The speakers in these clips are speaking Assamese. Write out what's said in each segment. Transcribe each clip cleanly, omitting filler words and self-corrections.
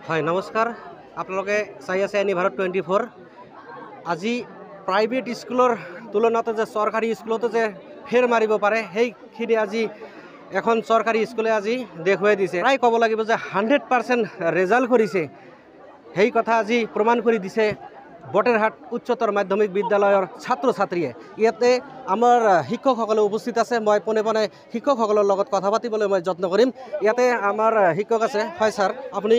হয় নমস্কাৰ আপোনালোকে চাই আছে এনি ভাৰত 24 আজি প্ৰাইভেট স্কুলৰ তুলনাত যে চৰকাৰী স্কুলতো যে ফেৰ মাৰিব পাৰে সেইখিনি আজি এখন চৰকাৰী স্কুলে আজি দেখুৱাই দিছে প্ৰায় ক'ব লাগিব যে 100% ৰিজাল্ট কৰিছে সেই কথা আজি প্ৰমাণ কৰি দিছে বটেৰহাট উচ্চতৰ মাধ্যমিক বিদ্যালয়ৰ ছাত্ৰ ছাত্ৰীয়ে ইয়াতে আমাৰ শিক্ষকসকলে উপস্থিত আছে মই পোনে পোনে শিক্ষকসকলৰ লগত কথা পাতিবলৈ মই যত্ন কৰিম ইয়াতে আমাৰ শিক্ষক আছে হয় স্যাৰ আপুনি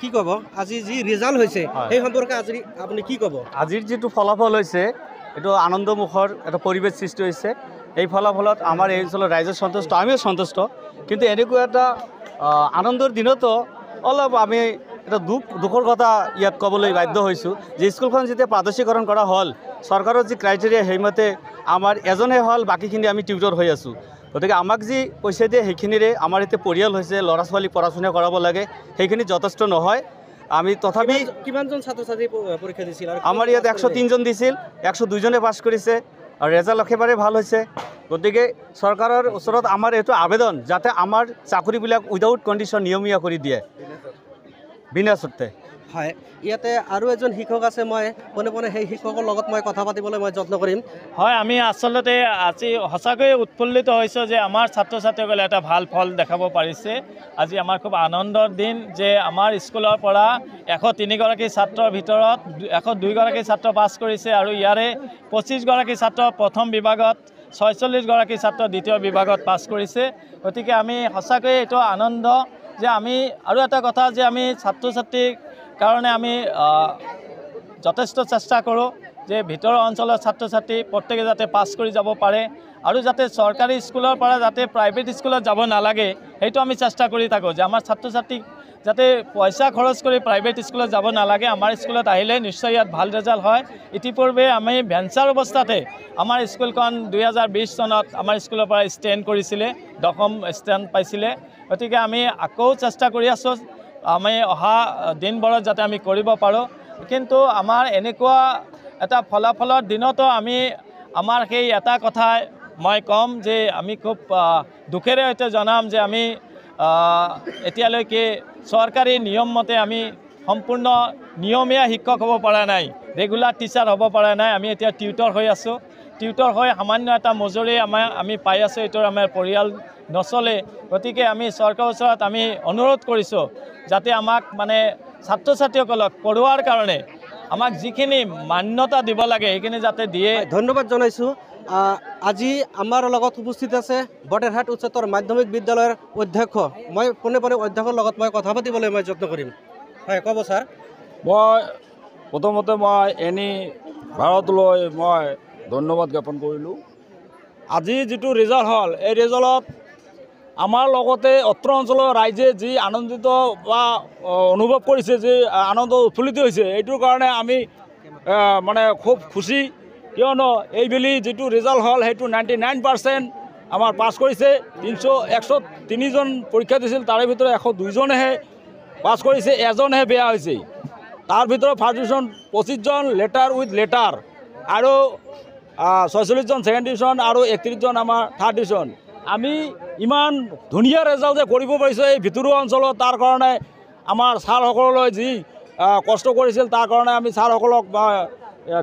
কি ক'ব আজি যি ৰিজাল্ট হৈছে সেই সম্পৰ্কে আজি আপুনি কি ক'ব আজিৰ যেটো ফলাফল হৈছে এটো আনন্দমুখৰ এটা পৰিবেশ সৃষ্টি হৈছে এই ফলাফলত আমাৰ এই অঞ্চলৰ ৰাইজ সন্তুষ্ট আমিও সন্তুষ্ট কিন্তু এনেকুৱা এটা আনন্দৰ দিনতো অলপ আমি এটা দুখৰ কথা ইয়াত ক'বলৈ বাধ্য হৈছোঁ যে স্কুলখন যেতিয়া প্ৰাদেশিকৰণ কৰা হ'ল চৰকাৰৰ যি ক্ৰাইটেৰিয়া সেইমতে আমাৰ এজনে হ'ল বাকীখিনি আমি টিউটৰ হৈ আছোঁ গতিকে আমাক যি পইচা দিয়ে সেইখিনিৰে আমাৰ এতিয়া পৰিয়াল হৈছে ল'ৰা ছোৱালী পঢ়া শুনা কৰাব লাগে সেইখিনি যথেষ্ট নহয় আমি তথাপি কিমানজন ছাত্ৰ ছাত্ৰী পৰীক্ষা দিছিল আমাৰ ইয়াত 103 জন দিছিল 102 জনে পাছ কৰিছে আৰু ৰেজাল্ট একেবাৰে ভাল হৈছে গতিকে চৰকাৰৰ ওচৰত আমাৰ এইটো আবেদন যাতে আমাৰ চাকৰিবিলাক উইদাউট কণ্ডিশ্যন নিয়মীয়া কৰি দিয়ে বিনা চৰ্তে হয় ইয়াতে আৰু এজন শিক্ষক আছে মই পোনে পোনে সেই শিক্ষকৰ লগত মই কথা পাতিবলৈ মই যত্ন কৰিম হয় আমি আচলতে আজি সঁচাকৈ উৎফুল্লিত হৈছোঁ যে আমাৰ ছাত্ৰ ছাত্ৰীসকলে এটা ভাল ফল দেখাব পাৰিছে আজি আমাৰ খুব আনন্দৰ দিন যে আমাৰ স্কুলৰ পৰা 103 গৰাকী ছাত্ৰৰ ভিতৰত 102 গৰাকী ছাত্ৰ পাছ কৰিছে আৰু ইয়াৰে 25 গৰাকী ছাত্ৰ প্ৰথম বিভাগত 46 গৰাকী ছাত্ৰ দ্বিতীয় বিভাগত পাছ কৰিছে গতিকে আমি সঁচাকৈ এইটো আনন্দ যে আমি আৰু এটা কথা যে আমি ছাত্ৰ ছাত্ৰীৰ কাৰণে আমি যথেষ্ট চেষ্টা কৰোঁ যে ভিতৰৰ অঞ্চলৰ ছাত্ৰ ছাত্ৰী প্ৰত্যেকে যাতে পাছ কৰি যাব পাৰে আৰু যাতে চৰকাৰী স্কুলৰ পৰা যাতে প্ৰাইভেট স্কুলত যাব নালাগে সেইটো আমি চেষ্টা কৰি থাকোঁ যে আমাৰ ছাত্ৰ ছাত্ৰীক যাতে পইচা খৰচ কৰি প্ৰাইভেট স্কুলত যাব নালাগে আমাৰ স্কুলত আহিলে নিশ্চয় ইয়াত ভাল ৰিজাল্ট হয় ইতিপূৰ্বে আমি ভেঞ্চাৰ অৱস্থাতে আমাৰ স্কুলখন 2020 চনত আমাৰ স্কুলৰ পৰা ষ্টেণ্ড কৰিছিলে দশম ষ্টেণ্ড পাইছিলে গতিকে আমি আকৌ চেষ্টা কৰি আছোঁ আমি অহা দিনবোৰত যাতে আমি কৰিব পাৰোঁ কিন্তু আমাৰ এনেকুৱা এটা ফলাফলৰ দিনতো আমি আমাৰ সেই এটা কথা মই ক'ম যে আমি খুব দুখেৰে সৈতে জনাম যে আমি এতিয়ালৈকে চৰকাৰী নিয়ম মতে আমি সম্পূৰ্ণ নিয়মীয়া শিক্ষক হ'ব পৰা নাই ৰেগুলাৰ টিচাৰ হ'ব পৰা নাই আমি এতিয়া টিউটৰ হৈ আছোঁ টিউটৰ হৈ সামান্য এটা মজুৰি আমি পাই আছোঁ এইটোৰ আমাৰ পৰিয়াল নচলে গতিকে আমি চৰকাৰৰ ওচৰত আমি অনুৰোধ কৰিছোঁ যাতে আমাক মানে ছাত্ৰ ছাত্ৰীসকলক পঢ়োৱাৰ কাৰণে আমাক যিখিনি মান্যতা দিব লাগে সেইখিনি যাতে দিয়ে ধন্যবাদ জনাইছোঁ আজি আমাৰ লগত উপস্থিত আছে বটেৰহাট উচ্চতৰ মাধ্যমিক বিদ্যালয়ৰ অধ্যক্ষ মই পোনে পোনে অধ্যক্ষৰ লগত মই কথা পাতিবলৈ মই যত্ন কৰিম হয় ক'ব ছাৰ মই প্ৰথমতে মই এনি ভাৰতলৈ মই ধন্যবাদ জ্ঞাপন কৰিলোঁ আজি যিটো ৰিজাল্ট হ'ল এই ৰিজাল্টত আমাৰ লগতে অত্ৰ অঞ্চলৰ ৰাইজে যি আনন্দিত বা অনুভৱ কৰিছে যে আনন্দ উৎফুল্লিত হৈছে এইটোৰ কাৰণে আমি মানে খুব খুশি কিয়নো এইবেলি যিটো ৰিজাল্ট হ'ল সেইটো 99% আমাৰ পাছ কৰিছে 103 জন পৰীক্ষা দিছিল তাৰে ভিতৰত 102 জনেহে পাছ কৰিছে এজনহে বেয়া হৈছে তাৰ ভিতৰত ফাৰ্ষ্ট ডিভিজন 25 জন লেটাৰ উইথ লেটাৰ আৰু 46 জন ছেকেণ্ড ডিভিজন আৰু 31 জন আমাৰ থাৰ্ড ডিভিজন আমি ইমান ধুনীয়া ৰিজাল্ট যে কৰিব পাৰিছোঁ এই ভিতৰুৱা অঞ্চলত তাৰ কাৰণে আমাৰ ছাৰসকললৈ যি কষ্ট কৰিছিল তাৰ কাৰণে আমি ছাৰসকলক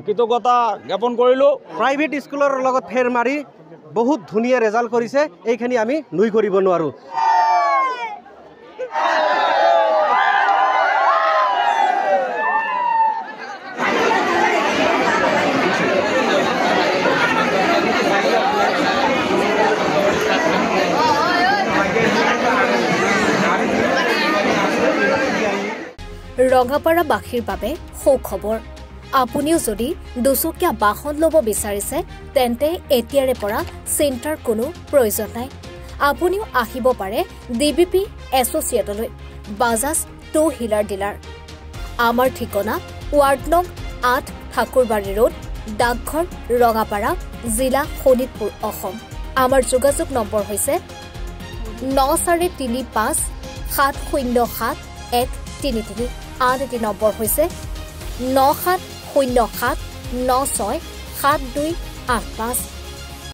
কৃতজ্ঞতা জ্ঞাপন কৰিলোঁ প্ৰাইভেট স্কুলৰ লগত ফেৰ মাৰি বহুত ধুনীয়া ৰিজাল্ট কৰিছে এইখিনি আমি নুই কৰিব নোৱাৰোঁ ৰঙাপাৰাবাসীৰ বাবে সুখবৰ আপুনিও যদি দুচকীয়া বাহন ল'ব বিচাৰিছে তেন্তে এতিয়াৰে পৰা চিন্তাৰ কোনো প্ৰয়োজন নাই আপুনিও আহিব পাৰে ডিবিপি এছ'চিয়েটলৈ বাজাজ টু হুইলাৰ ডিলাৰ আমাৰ ঠিকনা ৱাৰ্ড নং 8 ঠাকুৰবাৰী ৰোড ডাকঘৰ ৰঙাপাৰা জিলা শোণিতপুৰ অসম আমাৰ যোগাযোগ নম্বৰ হৈছে 9435 707 133 আন এটি নম্বৰ হৈছে 9707967285